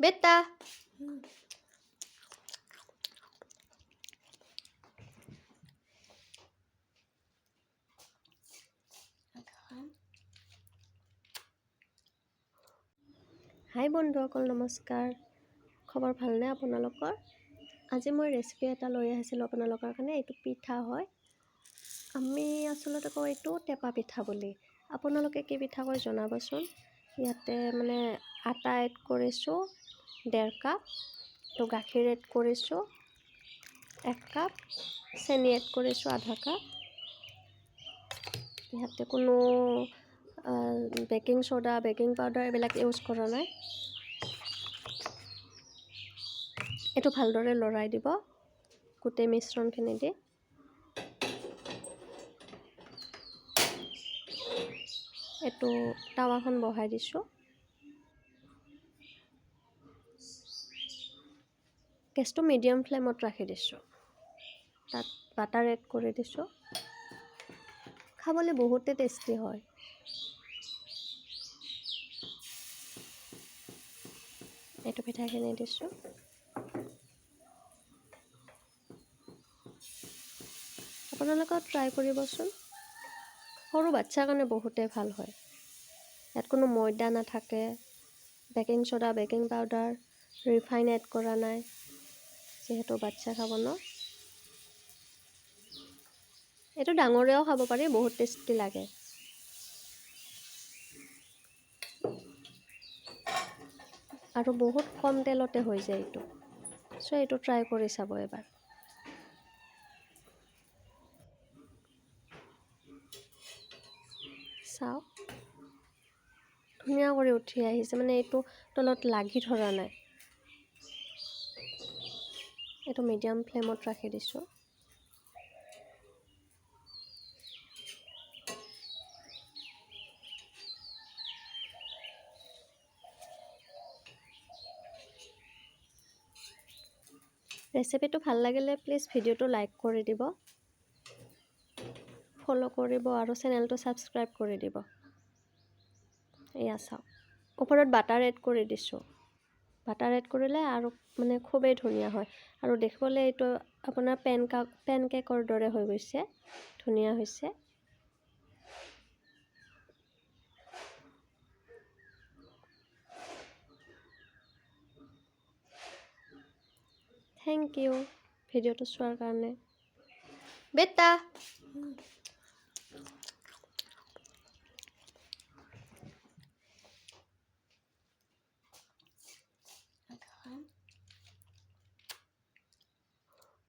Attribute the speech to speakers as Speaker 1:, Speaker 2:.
Speaker 1: বেটা হাই বন্ধুসকল নমস্কাৰ খবৰ ভালনে আপোনালোকৰ আজি মই ৰেচিপি এটা লৈ আহিছিলোঁ আপোনালোকৰ কাৰণে এইটো পিঠা হয় আমি আসলতে কওঁ এইটো টেপা পিঠা বুলি আপোনালোকে কি পিঠা কয় জনাবচোন ইয়াতে মানে আটা এড কৰিছোঁ 1.5 কাপ তো গাখীৰ এড কৰিছোঁ 1 কাপ চেনি এড কৰিছোঁ আধা কাপ ইয়াতে কোনো বেকিং সোডা বেকিং পাউডাৰ এইবিলাক ইউজ কৰা নাই এইটো ভালদৰে লৰাই দিব গোটেই মিশ্ৰণখিনি দি এইটো টাৱাখন বহাই দিছোঁ গেছটো মিডিয়াম ফ্লেমত ৰাখি দিছোঁ তাত বাটাৰ এড কৰি দিছোঁ খাবলৈ বহুতে টেষ্টি হয় এইটো পিঠাখিনি দিছোঁ আপোনালোকে ট্ৰাই কৰিবচোন সৰু বাচ্চাৰ কাৰণে বহুতে ভাল হয় ইয়াত কোনো ময়দা নাথাকে baking soda baking powder refine add কৰা নাই যেহেতু বাচ্চা খাব ন এইটো ডাঙৰেও খাব পাৰি বহুত টেষ্টি লাগে আৰু বহুত কম তেলতে হৈ যায় এইটো সো এইটো ট্ৰাই কৰি চাব এবাৰ চাওক ধুনীয়া কৰি উঠি আহিছে মানে এইটো তলত লাগি ধৰা নাই এইটো মিডিয়াম ফ্লেমত ৰাখি দিছোঁ ৰেচিপিটো ভাল লাগিলে প্লিজ ভিডিঅ'টো লাইক কৰি দিব ফলো কৰিব আৰু চেনেলটো ছাবস্ক্ৰাইব কৰি দিব এয়া চাওক ওপৰত বাটাৰ এড কৰি দিছোঁ বাটাৰ এড কৰিলে আৰু মানে খুবেই ধুনীয়া হয় আৰু দেখিবলৈ এইটো আপোনাৰ পেন কেকৰ দৰে হৈ গৈছে ধুনীয়া হৈছে থেংক ইউ ভিডিঅ'টো চোৱাৰ কাৰণে বেটা